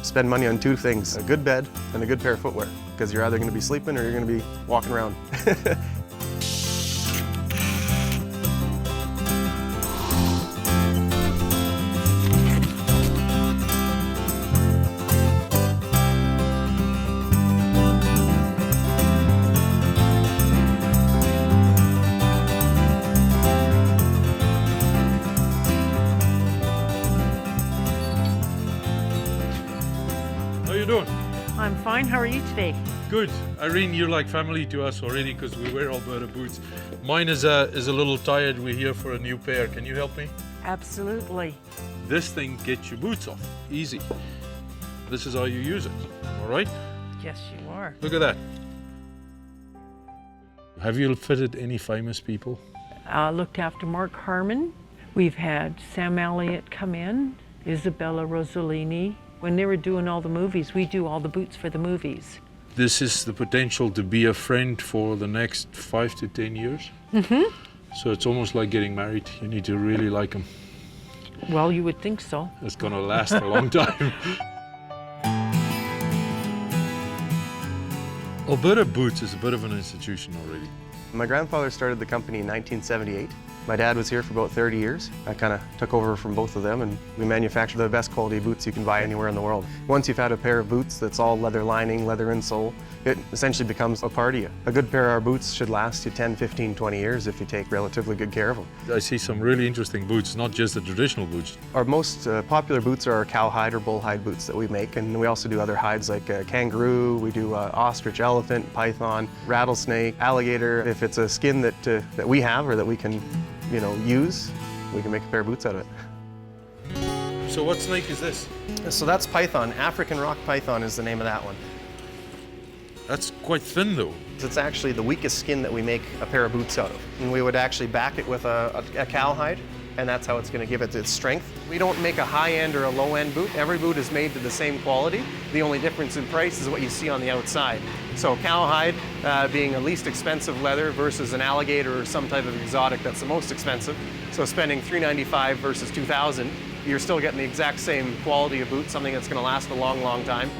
spend money on two things, a good bed and a good pair of footwear, because you're either going to be sleeping or you're going to be walking around. How you doing? I'm fine. How are you today? Good. Irene, you're like family to us already because we wear Alberta boots. Mine is a little tired. We're here for a new pair. Can you help me? Absolutely. This thing gets your boots off. Easy. This is how you use it. All right? Yes, you are. Look at that. Have you fitted any famous people? Looked after Mark Harmon. We've had Sam Elliott come in, Isabella Rossellini. When they were doing all the movies, we do all the boots for the movies. This is the potential to be a friend for the next 5 to 10 years. So it's almost like getting married. You need to really like them. Well, you would think so. It's gonna last a long time. Alberta Boots is a bit of an institution already. My grandfather started the company in 1978. My dad was here for about 30 years. I kind of took over from both of them, and we manufacture the best quality boots you can buy anywhere in the world. Once you've had a pair of boots that's all leather lining, leather insole, it essentially becomes a part of you. A good pair of our boots should last you 10, 15, 20 years if you take relatively good care of them. I see some really interesting boots, not just the traditional boots. Our most popular boots are our cowhide or bullhide boots that we make, and we also do other hides like kangaroo, we do ostrich, elephant, python, rattlesnake, alligator. If it's a skin that we have or that we can use, we can make a pair of boots out of it. So what snake is this? So that's python. African rock python is the name of that one. That's quite thin though. It's actually the weakest skin that we make a pair of boots out of. And we would actually back it with a cowhide, and that's how it's going to give it its strength. We don't make a high-end or a low-end boot. Every boot is made to the same quality. The only difference in price is what you see on the outside. So cowhide being a least expensive leather versus an alligator or some type of exotic that's the most expensive. So spending $395 versus $2,000, you're still getting the exact same quality of boot, something that's going to last a long, long time.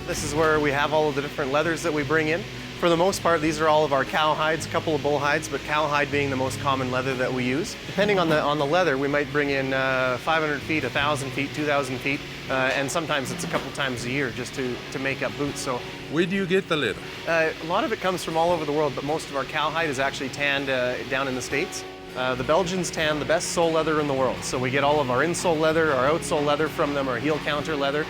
This is where we have all of the different leathers that we bring in. For the most part, these are all of our cowhides, a couple of bullhides, but cowhide being the most common leather that we use. Depending on the leather, we might bring in 500 feet, 1,000 feet, 2,000 feet, and sometimes it's a couple times a year just to make up boots. So, where do you get the leather? A lot of it comes from all over the world, but most of our cowhide is actually tanned down in the States. The Belgians tan the best sole leather in the world. So we get all of our insole leather, our outsole leather from them, our heel counter leather.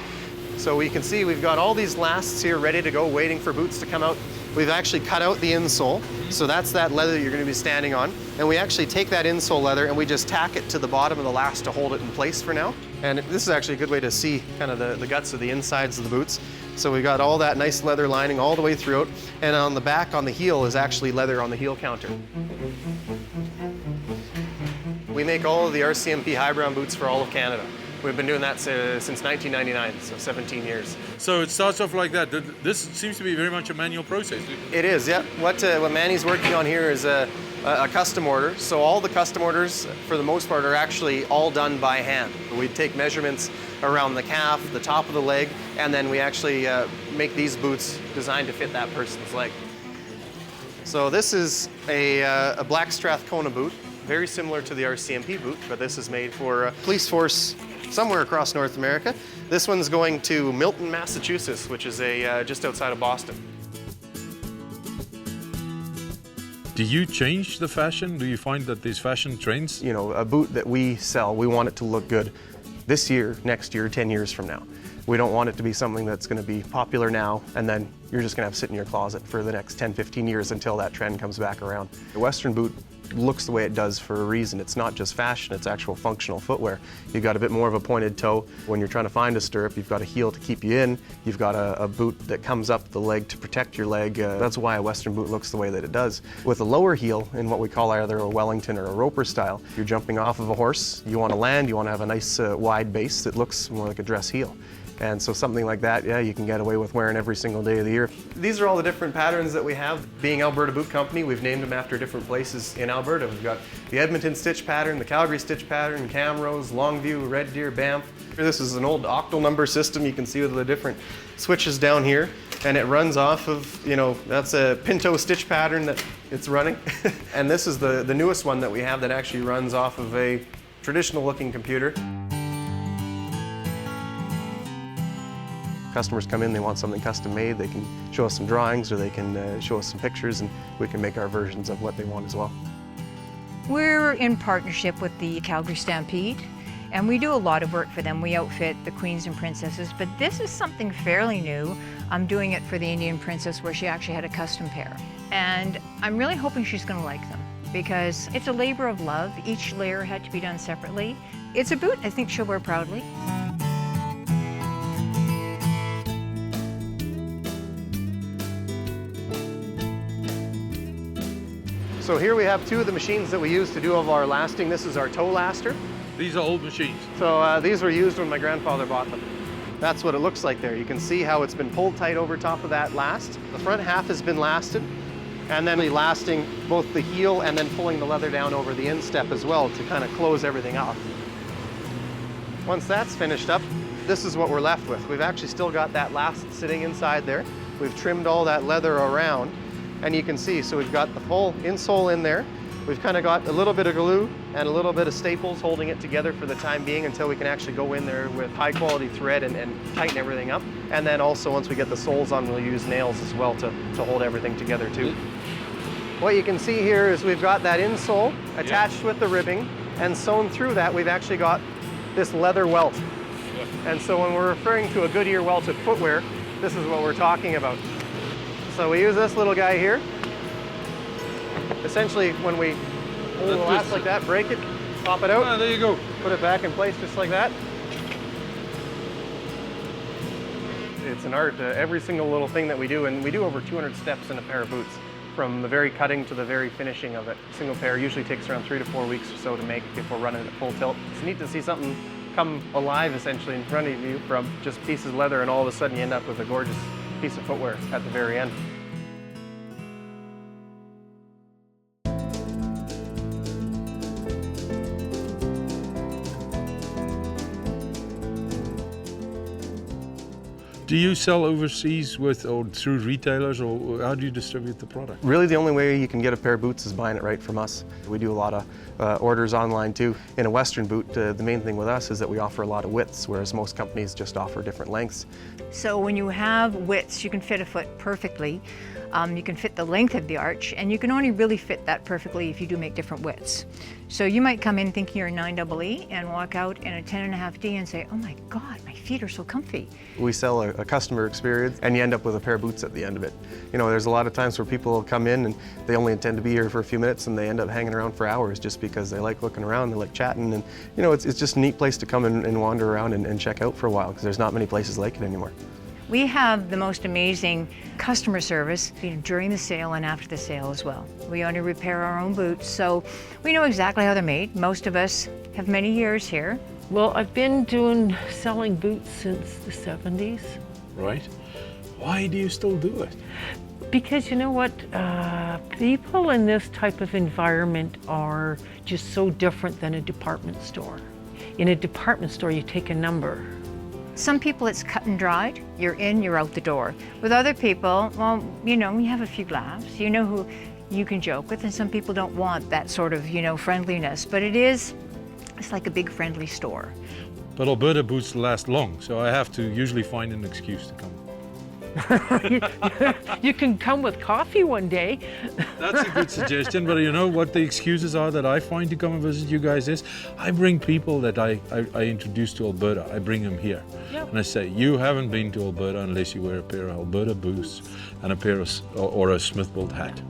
So we can see we've got all these lasts here ready to go, waiting for boots to come out. We've actually cut out the insole, so that's that leather that you're going to be standing on. And we actually take that insole leather and we just tack it to the bottom of the last to hold it in place for now. And this is actually a good way to see kind of the guts of the insides of the boots. So we've got all that nice leather lining all the way throughout. And on the back, on the heel, is actually leather on the heel counter. We make all of the RCMP high brown boots for all of Canada. We've been doing that since 1999, so 17 years. So it starts off like that. This seems to be very much a manual process. It is, yeah. What Manny's working on here is a custom order. So all the custom orders, for the most part, are actually all done by hand. We take measurements around the calf, the top of the leg, and then we actually make these boots designed to fit that person's leg. So this is a Black Strathcona boot, very similar to the RCMP boot, but this is made for a police force somewhere across North America. This one's going to Milton, Massachusetts, which is just outside of Boston. Do you change the fashion? Do you find that these fashion trends? A boot that we sell, we want it to look good this year, next year, 10 years from now. We don't want it to be something that's going to be popular now and then you're just going to have to sit in your closet for the next 10, 15 years until that trend comes back around. The Western boot looks the way it does for a reason. It's not just fashion, it's actual functional footwear. You've got a bit more of a pointed toe. When you're trying to find a stirrup, you've got a heel to keep you in. You've got a boot that comes up the leg to protect your leg. That's why a Western boot looks the way that it does. With a lower heel, in what we call either a Wellington or a Roper style, you're jumping off of a horse, you want to land, you want to have a nice wide base that looks more like a dress heel. And so something like that, yeah, you can get away with wearing every single day of the year. These are all the different patterns that we have. Being Alberta Boot Company, we've named them after different places in Alberta. We've got the Edmonton stitch pattern, the Calgary stitch pattern, Camrose, Longview, Red Deer, Banff. This is an old octal number system. You can see with the different switches down here, and it runs off of, that's a Pinto stitch pattern that it's running. And this is the newest one that we have that actually runs off of a traditional looking computer. Customers come in, they want something custom made, they can show us some drawings or they can show us some pictures, and we can make our versions of what they want as well. We're in partnership with the Calgary Stampede, and we do a lot of work for them. We outfit the queens and princesses, but this is something fairly new. I'm doing it for the Indian princess where she actually had a custom pair. And I'm really hoping she's gonna like them because it's a labor of love. Each layer had to be done separately. It's a boot I think she'll wear proudly. So here we have two of the machines that we use to do all of our lasting. This is our toe laster. These are old machines. So these were used when my grandfather bought them. That's what it looks like there. You can see how it's been pulled tight over top of that last. The front half has been lasted, and then lasting both the heel and then pulling the leather down over the instep as well to kind of close everything off. Once that's finished up, this is what we're left with. We've actually still got that last sitting inside there. We've trimmed all that leather around, and you can see, so we've got the full insole in there. We've kind of got a little bit of glue and a little bit of staples holding it together for the time being until we can actually go in there with high quality thread and tighten everything up. And then also once we get the soles on, we'll use nails as well to hold everything together too. What you can see here is we've got that insole attached with the ribbing, and sewn through that we've actually got this leather welt. And so when we're referring to a Goodyear welted footwear, this is what we're talking about. So we use this little guy here. Essentially, when we hold the last like that, break it, pop it out. Ah, there you go. Put it back in place just like that. It's an art, every single little thing that we do, and we do over 200 steps in a pair of boots, from the very cutting to the very finishing of it. A single pair usually takes around 3 to 4 weeks or so to make before running it at full tilt. It's neat to see something come alive essentially in front of you from just pieces of leather, and all of a sudden you end up with a gorgeous piece of footwear at the very end. Do you sell overseas or through retailers, or how do you distribute the product? Really the only way you can get a pair of boots is buying it right from us. We do a lot of orders online too. In a Western boot, the main thing with us is that we offer a lot of widths, whereas most companies just offer different lengths. So when you have widths, you can fit a foot perfectly. You can fit the length of the arch, and you can only really fit that perfectly if you do make different widths. So you might come in thinking you're a 9EE and walk out in a 10.5D and say, oh my God, my feet are so comfy. We sell a customer experience, and you end up with a pair of boots at the end of it. You know, there's a lot of times where people come in and they only intend to be here for a few minutes, and they end up hanging around for hours just because they like looking around, they like chatting, and you know, it's just a neat place to come and wander around and check out for a while, because there's not many places like it anymore. We have the most amazing customer service during the sale and after the sale as well. We only repair our own boots, so we know exactly how they're made. Most of us have many years here. Well, I've been selling boots since the 70s. Right. Why do you still do it? Because you know what, people in this type of environment are just so different than a department store. In a department store, you take a number. Some people it's cut and dried. You're in, you're out the door. With other people, well, you know, you have a few laughs. You know who you can joke with, and some people don't want that sort of, you know, friendliness. But it's like a big friendly store. But Alberta boots last long, so I have to usually find an excuse to come. You can come with coffee one day. That's a good suggestion, but you know what the excuses are that I find to come and visit you guys is, I bring people that I introduce to Alberta, I bring them here. Yep. And I say, you haven't been to Alberta unless you wear a pair of Alberta boots and a pair of, or a Smithbolt hat.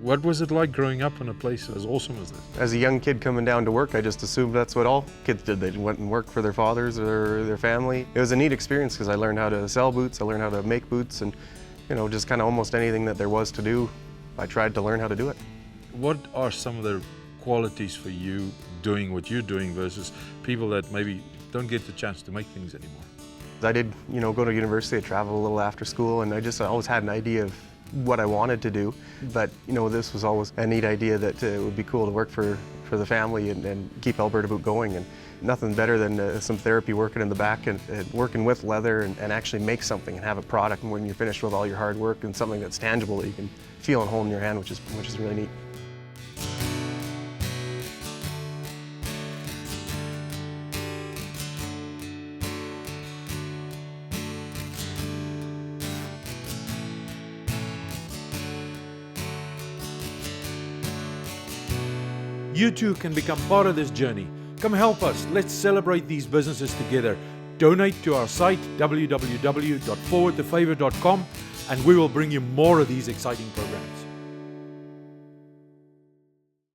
What was it like growing up in a place as awesome as this? As a young kid coming down to work, I just assumed that's what all kids did. They went and worked for their fathers or their family. It was a neat experience because I learned how to sell boots, I learned how to make boots, and you know, just kind of almost anything that there was to do, I tried to learn how to do it. What are some of the qualities for you doing what you're doing versus people that maybe don't get the chance to make things anymore? I did, you know, go to university, I traveled a little after school, and I always had an idea of what I wanted to do, but you know, this was always a neat idea that it would be cool to work for the family and keep Alberta Boot going. And Nothing better than some therapy working in the back and working with leather and actually make something and have a product when you're finished with all your hard work and something that's tangible that you can feel and hold in your hand, which is really neat. You too can become part of this journey. Come help us. Let's celebrate these businesses together. Donate to our site www.forwardtofavor.com and we will bring you more of these exciting programs.